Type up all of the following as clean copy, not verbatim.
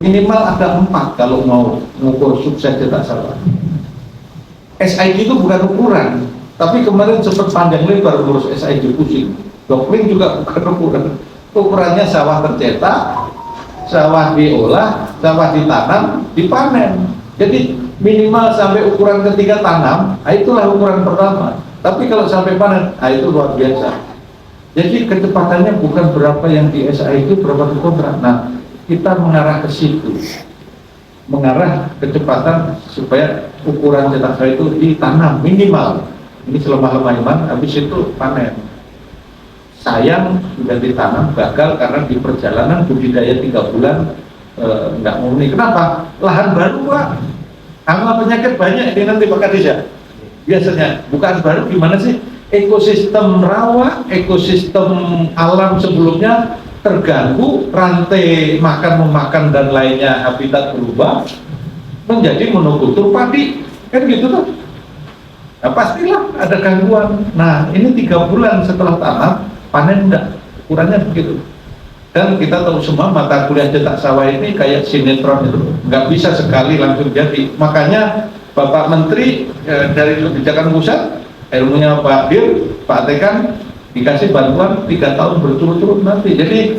Minimal ada 4 kalau mau mengukur sukses cetak sawah. SID itu bukan ukuran, tapi kemarin sempat panjang lebar ngurus SID, pusing. Dokling juga bukan ukuran. Ukurannya sawah tercetak, sawah diolah, sawah ditanam, dipanen. Jadi minimal sampai ukuran ketiga tanam, itulah ukuran pertama. Tapi kalau sampai panen, itu luar biasa. Jadi kecepatannya bukan berapa yang di SID, berapa di kontrak. Nah, kita mengarah ke situ, mengarah kecepatan supaya ukuran cetak sawah itu ditanam minimal. Ini selemah-lemah iman, habis itu panen. Sayang sudah ditanam gagal karena di perjalanan budidaya 3 bulan nggak murni. Kenapa? Lahan baru Pak, hama penyakit banyak ini nanti Pak Kadis ya. Biasanya bukan baru, gimana sih? Ekosistem rawa, ekosistem alam sebelumnya terganggu, rantai makan memakan dan lainnya habitat berubah menjadi monokultur padi, kan gitu tuh. Nah pastilah ada gangguan. Nah ini 3 bulan setelah tanam panen enggak, ukurannya begitu. Dan kita tahu semua mata kuliah cetak sawah ini kayak sinetron itu, nggak bisa sekali langsung jadi. Makanya Bapak Menteri dari kebijakan pusat, ilmunya Pak Dir, Pak Tekan dikasih bantuan 3 tahun berturut-turut nanti. Jadi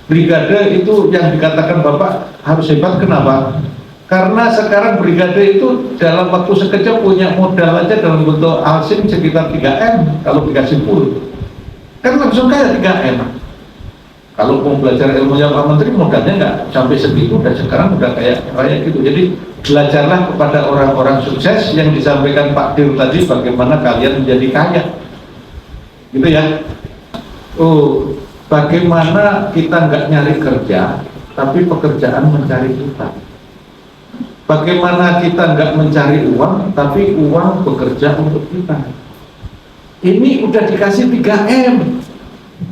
brigade itu yang dikatakan Bapak harus hebat, kenapa? Karena sekarang brigade itu dalam waktu sekejap punya modal aja dalam bentuk alsim sekitar 3M kalau dikasih full. Kan langsung kaya 3M. Kalau mau belajar ilmunya Pak Menteri modalnya nggak sampai segitu, dan sekarang udah kayak gitu. Jadi belajarlah kepada orang-orang sukses yang disampaikan Pak Dir tadi, bagaimana kalian menjadi kaya. Gitu ya. Oh, bagaimana kita nggak nyari kerja, tapi pekerjaan mencari kita. Bagaimana kita nggak mencari uang, tapi uang bekerja untuk kita. Ini udah dikasih 3M,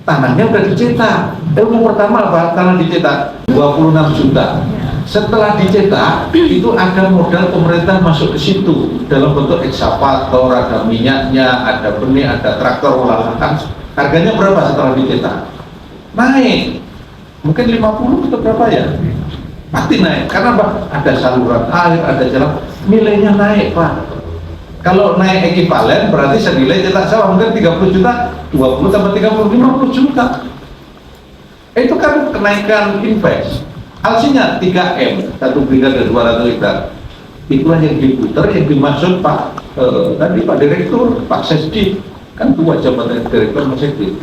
tanahnya udah dicetak. Ilmu pertama apa? Tanah dicetak 26 juta. Setelah dicetak, itu ada modal pemerintah masuk ke situ dalam bentuk ekskavator, ada minyaknya, ada benih, ada traktor olah lahan. Harganya berapa setelah dicetak? Naik, mungkin 50 atau berapa ya? Pasti naik, karena apa? Ada saluran air, ada jalan, nilainya naik Pak. Kalau naik ekivalen berarti senilai cetak sawah mungkin 30 juta, 20 tambah 30, 50 juta. Itu kan kenaikan invest. Hasilnya 3M, satu brigade 200 hektar. Itulah yang diputar, yang dimaksud Pak tadi Pak Direktur, Pak Sesdi, kan 2 jabatan Direktur Mas Sesdi.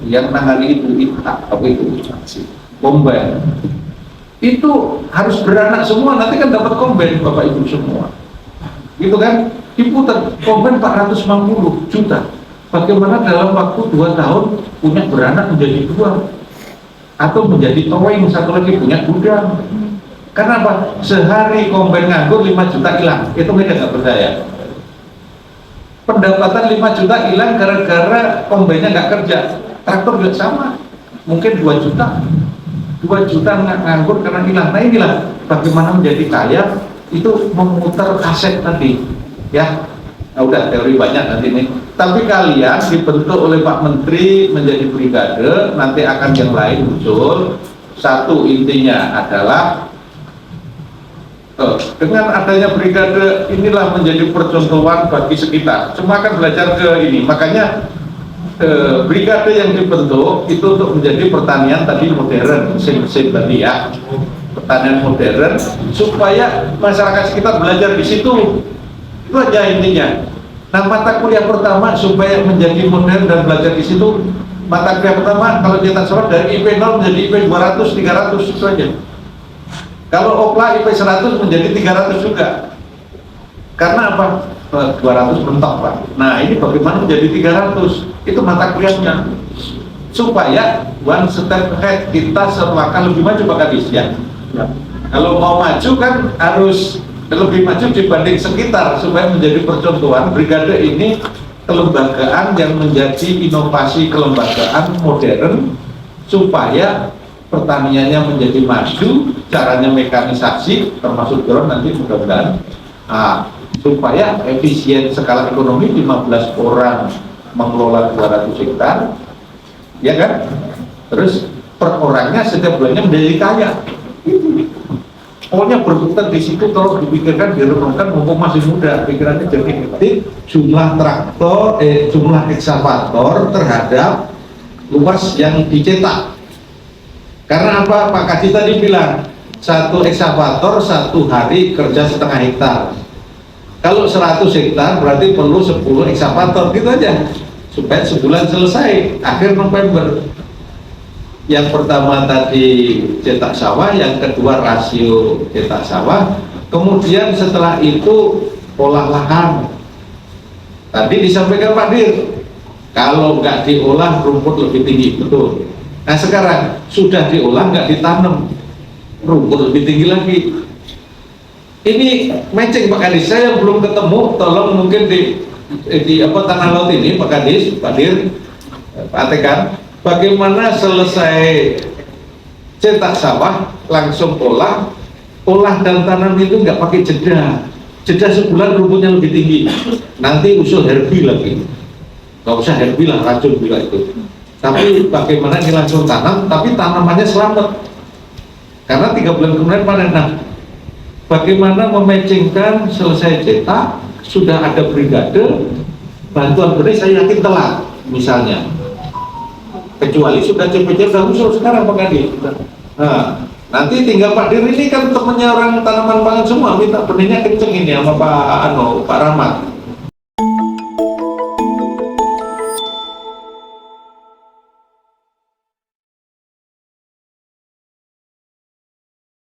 Yang nangani itu apa itu? Komben. Itu harus beranak semua, nanti kan dapat komben Bapak Ibu semua. Gitu kan? Diputar komben 450 juta. Bagaimana dalam waktu 2 tahun punya beranak menjadi 2, atau menjadi towing, satu lagi punya gudang. Karena apa? Sehari komben nganggur 5 juta hilang. Itu mereka nggak percaya. Pendapatan 5 juta hilang gara-gara kombennya nggak kerja. Traktor juga sama, mungkin 2 juta. 2 juta nganggur karena hilang. Nah inilah bagaimana menjadi kaya, itu memutar aset tadi, ya. Nah, udah teori banyak nanti nih. Tapi kalian dibentuk oleh Pak Menteri menjadi brigade, nanti akan yang lain muncul. Satu intinya adalah dengan adanya brigade inilah menjadi percontohan bagi sekitar. Semua akan belajar ke ini. Makanya brigade yang dibentuk itu untuk menjadi pertanian tadi modern, mesin-mesin tadi ya. Pertanian modern supaya masyarakat sekitar belajar di situ. Itu aja intinya. Nah mata kuliah pertama supaya menjadi modern dan belajar di situ, mata kuliah pertama kalau cetak sawah dari IP 0 menjadi IP 200, 300 itu aja. Kalau OPLA IP 100 menjadi 300 juga. Karena apa? 200 mentok Pak. Nah ini bagaimana menjadi 300? Itu mata kuliahnya. Supaya one step ahead, kita seakan lebih maju Pak Kadis ya. Kalau mau maju kan harus lebih maju dibanding sekitar supaya menjadi percontohan. Brigade ini kelembagaan yang menjadi inovasi kelembagaan modern supaya pertaniannya menjadi maju, caranya mekanisasi termasuk drone nanti mudah-mudahan, supaya efisien skala ekonomi 15 orang mengelola 200 hektar, ya kan? Terus per orangnya setiap bulannya menjadi kaya. Pokoknya berputar di situ terus dipikirkan, direnungkan, mumpung masih muda, pikirannya jadi penting jumlah traktor, jumlah eksavator terhadap luas yang dicetak. Karena apa? Pak Kaji tadi bilang satu eksavator satu hari kerja setengah hektar. Kalau 100 hektar berarti perlu 10 eksavator, gitu aja supaya sebulan selesai akhir November. Yang pertama tadi cetak sawah, yang kedua rasio cetak sawah, kemudian setelah itu olah lahan. Tadi disampaikan Pak Dir, kalau nggak diolah rumput lebih tinggi, betul. Nah sekarang sudah diolah nggak ditanam, rumput lebih tinggi lagi. Ini matching Pak Kadis, saya belum ketemu, tolong mungkin di apa tanah laut ini Pak Kadis, Pak Dir, Pak Atekan, bagaimana selesai cetak sawah langsung olah dan tanam itu nggak pakai jeda sebulan rumputnya lebih tinggi, nanti usul herbi lagi, nggak usah herbi lah, racun juga itu. Tapi bagaimana ini langsung tanam, tapi tanamannya selamat karena 3 bulan kemudian panen. Nah, bagaimana mematchingkan selesai cetak sudah ada brigade bantuan benih, saya yakin telat misalnya, kecuali sudah CPC sudah usul sekarang Pak Kadis. Nah, nanti tinggal Pak Dir ini kan temennya orang tanaman pangan semua, minta benihnya kenceng ini sama Pak Rahmat.